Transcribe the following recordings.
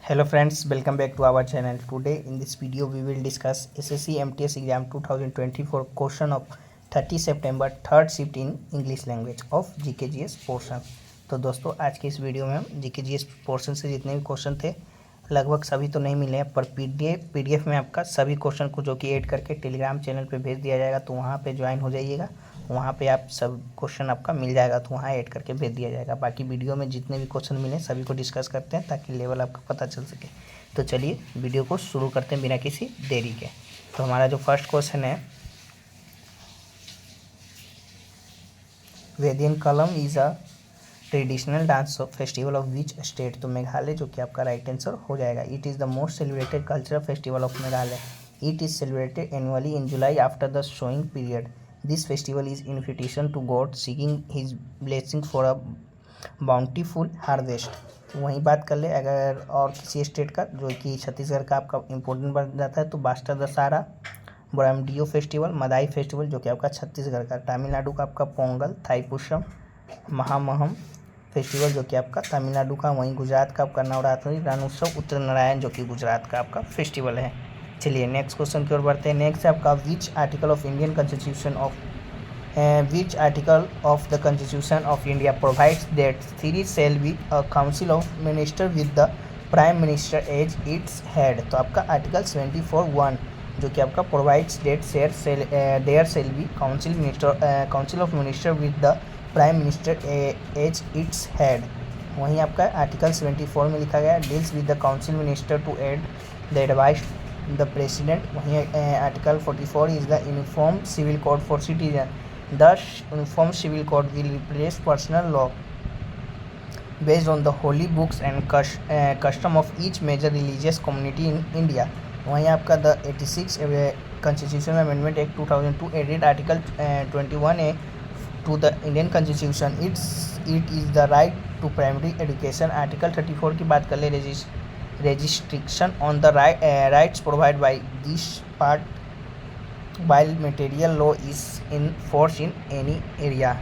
Hello friends, welcome back to our channel. Today in this video we will discuss SSC MTS exam 2024 question of 30 September third shift in English language of GKGS portion। तो दोस्तों आज के इस video में हम GKGS portion से जितने भी क्वेश्चन थे लगभग सभी तो नहीं मिले हैं, पर पीडीएफ में आपका सभी क्वेश्चन को जो कि ऐड करके टेलीग्राम चैनल पे भेज दिया जाएगा, तो वहाँ पे ज्वाइन हो जाइएगा। वहाँ पे आप सब क्वेश्चन आपका मिल जाएगा, तो वहाँ ऐड करके भेज दिया जाएगा। बाकी वीडियो में जितने भी क्वेश्चन मिले सभी को डिस्कस करते हैं ताकि लेवल आपका पता चल सके। तो चलिए वीडियो को शुरू करते हैं बिना किसी देरी के। तो हमारा जो फर्स्ट क्वेश्चन है, Behdienkhlam is a traditional dance festival of which state. तो मेघालय जो कि आपका राइट आंसर हो जाएगा। It is the most celebrated cultural festival of Meghalaya. It is celebrated annually in July after the sowing period. This festival is invitation to god seeking his blessing for a bountiful harvest. वहीं बात कर ले अगर और किसी state का जो कि छत्तीसगढ़ का आपका इम्पोर्टेंट बन जाता है, तो बास्टा दशहरा, ब्रह्मडियो फेस्टिवल, मदाई फेस्टिवल जो कि आपका छत्तीसगढ़ का। तमिलनाडु का आपका पोंगल, थाईपुरम, महामहम फेस्टिवल जो कि आपका तमिलनाडु का। वहीं गुजरात का आपका नवरात्रि, रणोत्सव, उत्तर नारायण जो कि गुजरात का आपका फेस्टिवल है। चलिए नेक्स्ट क्वेश्चन की ओर बढ़ते हैं। नेक्स्ट है आपका विच article of Indian constitution of which article of the Constitution of India provides that there shall be a council of ministers with the Prime Minister as its head। तो आपका article 74(1) जो कि आपका provides that there shall be council of ministers with the Prime Minister as its head। वहीं आपका article 74 में लिखा गया deals with the council minister to aid the advice the president। वहीं article 44 is the uniform civil code for citizen। Thus, uniform civil code will replace personal law based on the holy books and custom of each major religious community in India। वहीं आपका the 86 Constitutional Amendment Act 2002 added Article 21A to the Indian Constitution। It is the right to primary education। Article 34 की बात कर ले, restriction on the rights provided by this part while material law is in force in any area।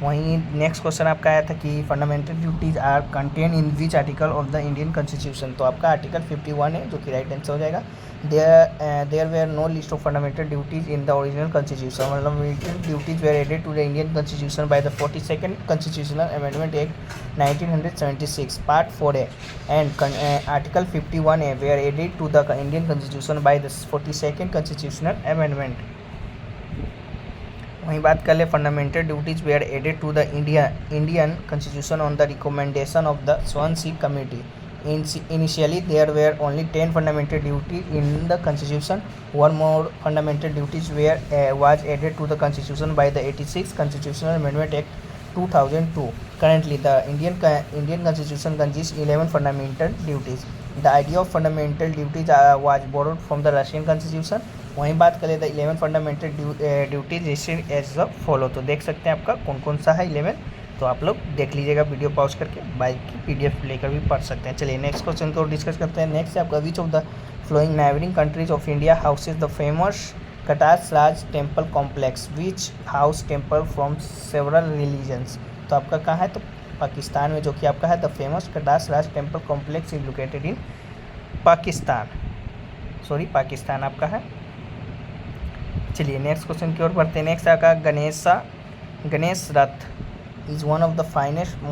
वहीं next question आपका आया था कि fundamental duties are contain in which article of the Indian constitution. तो आपका आर्टिकल 51 है जो कि राइट आंसर हो जाएगा। There were no list of fundamental duties in the original constitution. Fundamental duties were added to the Indian constitution by the 42nd constitutional amendment act 1976 part 4A and article 51A were added to the Indian constitution by the 42nd constitutional amendment. वहीं बात कर ले fundamental duties were added to the Indian constitution on the recommendation of the स्वानसी committee. Initially there were only 10 fundamental duties in the constitution। One more fundamental duties was added to the constitution by the 86th Constitutional Amendment Act 2002। Currently the Indian constitution consists 11 fundamental duties। The idea of fundamental duties was borrowed from the Russian constitution। वहीं बात करें the 11 fundamental duties as the follow. तो देख सकते हैं आपका कौन कौन सा है 11, तो आप लोग देख लीजिएगा वीडियो पॉज करके, बाइक की पीडीएफ लेकर भी पढ़ सकते हैं। चलिए नेक्स्ट क्वेश्चन को डिस्कस करते हैं। नेक्स्ट है आपका which of the following neighbouring countries of India houses the famous Katas Raj temple complex which house temple from several religions. तो आपका कहाँ है, तो पाकिस्तान में जो कि आपका है the famous Katas Raj temple complex is located in Pakistan आपका है। चलिए नेक्स्ट क्वेश्चन की ओर बढ़ते हैं। नेक्स्ट आपका Ganesh Rath is one of the finest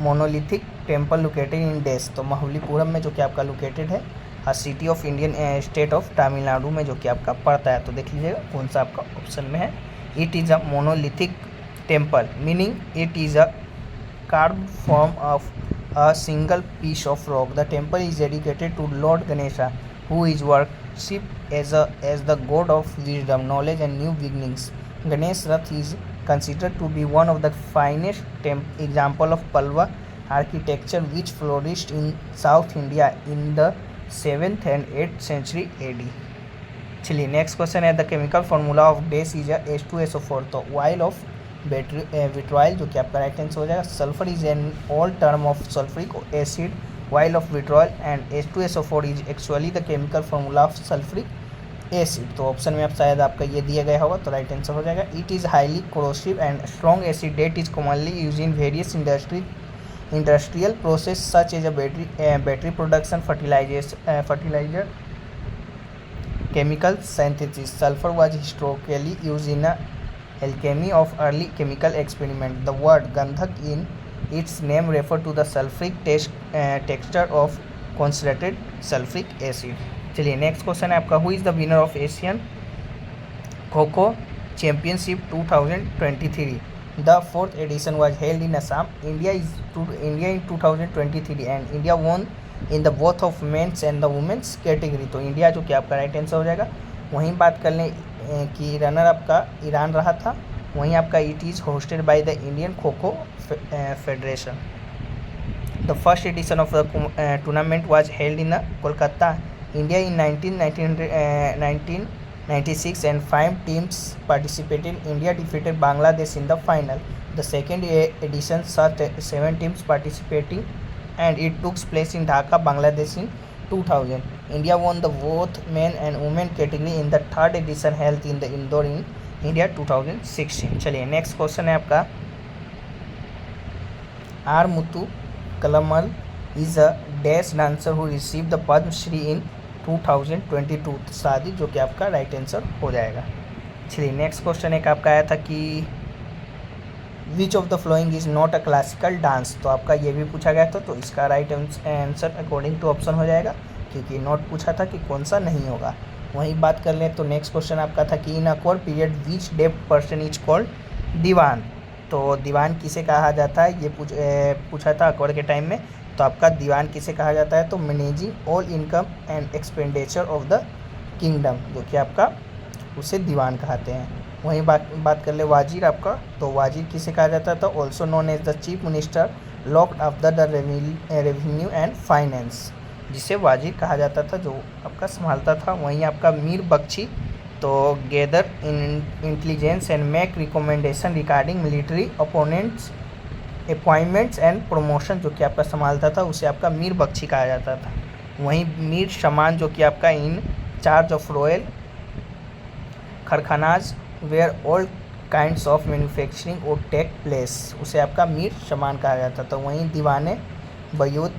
monolithic temple located in देश। तो महाबलीपुरम में जो कि आपका लोकेटेड है, a city of Indian state of Tamil Nadu में जो कि आपका पड़ता है। तो देख लीजिएगा कौन सा आपका ऑप्शन में है। It is a monolithic temple meaning it is a carved form of a single piece of rock. The temple is dedicated to lord Ganesha who is worshipped as the god of wisdom, knowledge and new beginnings। Ganesh Rath is considered to be one of the finest example of Pallava architecture which flourished in South India in the 7th and 8th century AD। चलिए next question है the chemical formula of base is H2SO4। तो oil of vitriol जो कि आपका right answer हो जाएगा। Sulphur is an all term of sulphuric acid while of vitriol and H2SO4 is actually the chemical formula of sulfuric acid। तो option में आप शायद आपका ये दिया गया होगा, तो राइट आंसर हो जाएगा। It is highly corrosive and strong acid that is commonly used in various industries industrial process such as a battery production, fertilizer, chemical synthesis. Sulfur was historically used in alchemy of early chemical experiment. The word gandhak in its name refer to the sulfuric texture of concentrated sulfuric acid. चलिए next question है आपका, who is the winner of Asian kho-kho championship 2023? The fourth edition was held in Assam, India in 2023 and India won in the both of men's and the women's category. तो India जो कि आपका right answer हो जाएगा। वहीं बात कर लें कि रनर अप का ईरान रहा था। वहीं आपका it is hosted by the Indian kho kho federation. The first edition of the tournament was held in Kolkata, India in 1996 and 5 teams participated. India defeated Bangladesh in the final. The second edition saw 7 teams participating and it took place in Dhaka, Bangladesh in 2000. India won the both men and women category in the third edition held in the Indore in India 2016. चलिए next question है आपका, R Muthu Kalamal is a dash dancer who receive the Padma Shri in 2022 शादी, जो कि आपका right answer हो जाएगा। चलिए नेक्स्ट क्वेश्चन एक आपका आया था कि which of the following is not a classical dance, तो आपका ये भी पूछा गया था, तो इसका right answer according to option हो जाएगा, क्योंकि नॉट पूछा था कि कौन सा नहीं होगा। वहीं बात कर लें तो नेक्स्ट क्वेश्चन आपका था कि in Akbar period which depth person is called Diwan, तो दीवान किसे कहा जाता है, ये पूछा था अकबर के टाइम में। तो आपका दीवान किसे कहा जाता है, तो managing all income and expenditure of the kingdom, जो कि आपका उसे दीवान कहते हैं। वहीं बात कर ले वाजिर आपका, तो वाजिर किसे कहा जाता था, also known as the chief minister looked after the revenue and finance, जिसे वाजिर कहा जाता था, जो आपका संभालता था। वहीं आपका मीर बख्शी, तो gather intelligence and make recommendation regarding military opponents appointments and promotion, जो कि आपका संभालता था, उसे आपका मीर बख्शी कहा जाता था। वहीं मीर शमान, जो कि आपका in charge of royal karkhanas where all kinds of manufacturing would take place, उसे आपका मीर शमान कहा जाता था। वहीं दीवाने बयूद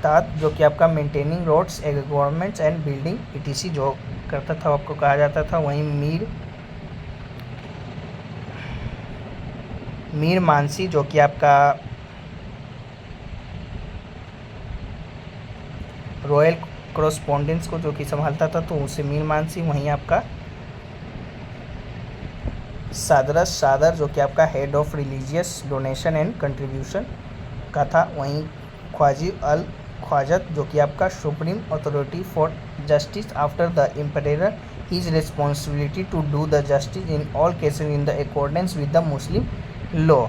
ताद, जो कि आपका maintaining roads governments and building ETC जो करता था, आपको कहा जाता था। वहीं मीर मानसी, जो कि आपका रॉयल कॉरेस्पॉन्डेंस को जो कि संभालता था, तो उसे मीर मानसी। वहीं आपका सादर, जो कि आपका head of religious donation and contribution का था। वहीं ख्वाजी अल ख्वाजत, जो कि आपका supreme authority for justice after the emperor, his responsibility to do the justice in all cases in the accordance with the Muslim law.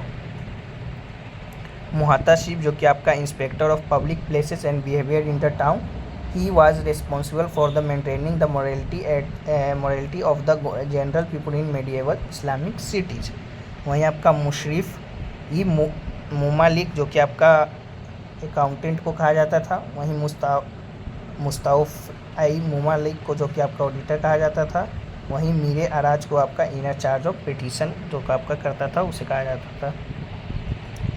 मुहतासिब, जो कि आपका inspector of public places and behaviour in the town, he was responsible for the maintaining the morality of the general people in medieval Islamic cities. वहीं आपका मुशरिफ ई मुमालिक, जो कि आपका accountant को कहा जाता था। वहीं मुस्ताउफ आई मुमालिक को, जो कि आपका ऑडिटर कहा जाता था। वहीं मीरे अराज को आपका इनर चार्ज ऑफ पिटीशन जो कि आपका करता था, उसे कहा जाता था।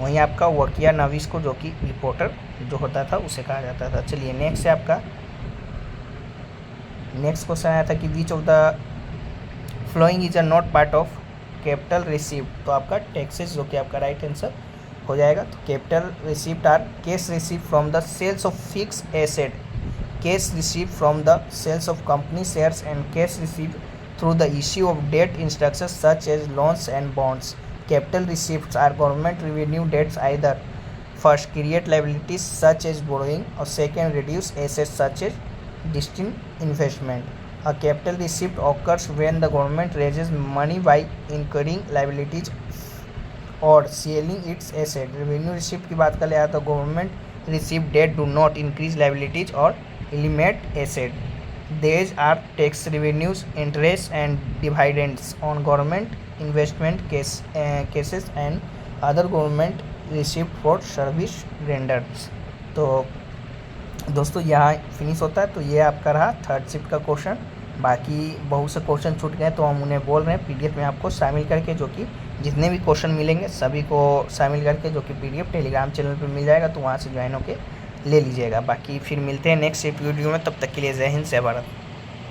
वहीं आपका वकिया नवीस को, जो कि रिपोर्टर जो होता था, उसे कहा जाता था। चलिए नेक्स्ट है आपका, नेक्स्ट क्वेश्चन आया था कि which of the following is a not part of capital received, तो आपका टैक्सेस जो कि आपका राइट आंसर हो जाएगा। तो capital received are cash received from the sales of fix asset, cash received from the sales of company shares and cash received through the issue of debt instructions such as loans and bonds. Capital receipts are government revenue debts, either first create liabilities such as borrowing or second reduce assets such as distinct investment. A capital receipt occurs when the government raises money by incurring liabilities or selling its asset. Revenue receipt की बात कर ले तो government received debt do not increase liabilities or eliminate asset. These are tax revenues, interest and dividends on government investment cases and other government received for service rendered. तो दोस्तों यहाँ finish होता है। तो ये आपका रहा थर्ड शिफ्ट का क्वेश्चन। बाकी बहुत से क्वेश्चन छूट गए, तो हम उन्हें बोल रहे हैं PDF में आपको शामिल करके, जो कि जितने भी क्वेश्चन मिलेंगे सभी को शामिल करके, जो कि PDF टेलीग्राम चैनल पर मिल जाएगा, तो वहाँ से ज्वाइन होके ले लीजिएगा। बाकी फिर मिलते हैं नेक्स्ट वीडियो में, तब तक के लिए जय हिंद जय भारत।